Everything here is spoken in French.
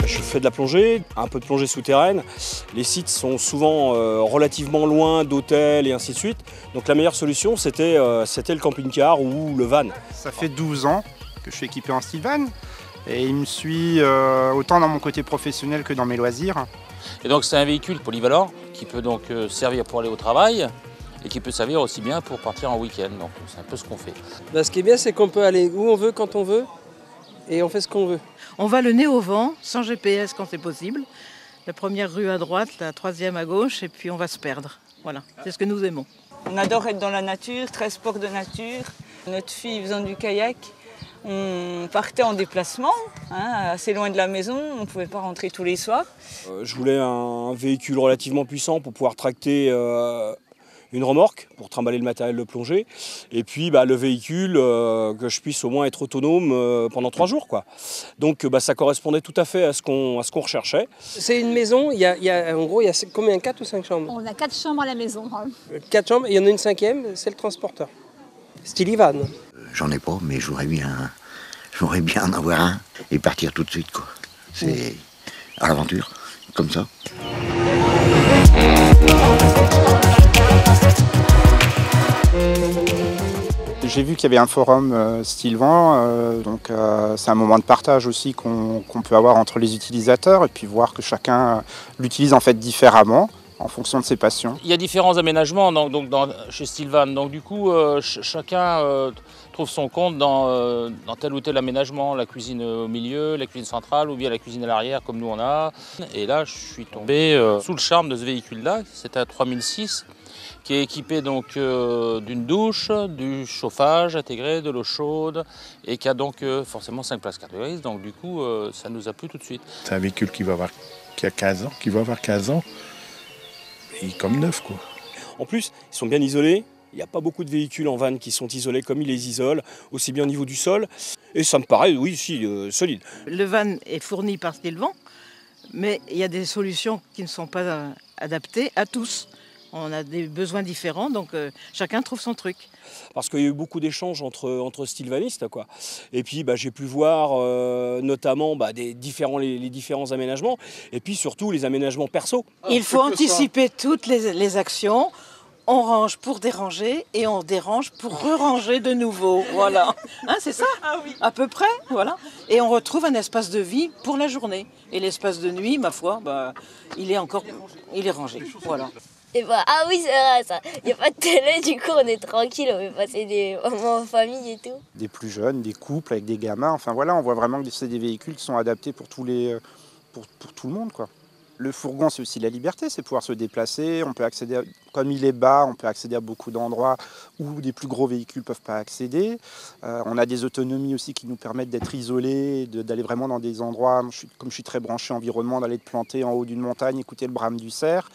Je fais de la plongée, un peu de plongée souterraine. Les sites sont souvent relativement loin d'hôtels et ainsi de suite. Donc la meilleure solution, c'était le camping-car ou le van. Ça fait 12 ans que je suis équipé en style van et il me suit autant dans mon côté professionnel que dans mes loisirs. Et donc c'est un véhicule polyvalent qui peut donc servir pour aller au travail et qui peut servir aussi bien pour partir en week-end. Donc c'est un peu ce qu'on fait. Ce qui est bien, c'est qu'on peut aller où on veut, quand on veut, et on fait ce qu'on veut. On va le nez au vent, sans GPS quand c'est possible. La première rue à droite, la troisième à gauche, et puis on va se perdre. Voilà, c'est ce que nous aimons. On adore être dans la nature, très sport de nature. Notre fille faisant du kayak, on partait en déplacement, assez loin de la maison, on ne pouvait pas rentrer tous les soirs. Je voulais un véhicule relativement puissant pour pouvoir tracter une remorque, pour trimballer le matériel de plongée. Et puis le véhicule, que je puisse au moins être autonome pendant 3 jours, quoi. Donc ça correspondait tout à fait à ce qu'on recherchait. C'est une maison, en gros, il y a combien, 4 ou 5 chambres? On a 4 chambres à la maison. 4 chambres, et il y en a une 5e, c'est le transporteur. Style Ivan. J'en ai pas, mais j'aurais bien en avoir un et partir tout de suite, quoi. C'est à l'aventure, comme ça. J'ai vu qu'il y avait un forum style van, donc c'est un moment de partage aussi qu'on peut avoir entre les utilisateurs et puis voir que chacun l'utilise en fait différemment en fonction de ses passions. Il y a différents aménagements chez Stilvan, donc du coup chacun trouve son compte dans tel ou tel aménagement, la cuisine au milieu, la cuisine centrale ou bien la cuisine à l'arrière comme nous on a. Et là je suis tombé sous le charme de ce véhicule-là, c'est un 3006. Qui est équipé donc d'une douche, du chauffage intégré, de l'eau chaude et qui a donc forcément 5 places carte grise. Donc du coup, ça nous a plu tout de suite. C'est un véhicule qui a 15 ans, qui va avoir 15 ans, et comme neuf, quoi. En plus, ils sont bien isolés. Il n'y a pas beaucoup de véhicules en van qui sont isolés comme ils les isolent, aussi bien au niveau du sol. Et ça me paraît, oui, solide. Le van est fourni par Stilvan, mais il y a des solutions qui ne sont pas adaptées à tous. On a des besoins différents, donc chacun trouve son truc. Parce qu'il y a eu beaucoup d'échanges entre stilvanistes, quoi. Et puis j'ai pu voir notamment les différents aménagements, et puis surtout les aménagements perso. Il faut anticiper toutes les actions. On range pour déranger et on dérange pour re-ranger de nouveau. Voilà, c'est ça, à peu près, voilà. Et on retrouve un espace de vie pour la journée. Et l'espace de nuit, ma foi, il est rangé, voilà. Et ah oui, c'est vrai ça. Il n'y a pas de télé, du coup on est tranquille, on peut passer des moments en famille et tout. Des plus jeunes, des couples avec des gamins, enfin voilà, on voit vraiment que c'est des véhicules qui sont adaptés pour tout le monde, quoi. Le fourgon, c'est aussi la liberté, c'est pouvoir se déplacer. On peut accéder, comme il est bas, on peut accéder à beaucoup d'endroits où des plus gros véhicules ne peuvent pas accéder. On a des autonomies aussi qui nous permettent d'être isolés, d'aller vraiment dans des endroits, comme je suis très branché environnement, d'aller te planter en haut d'une montagne, écouter le brame du cerf.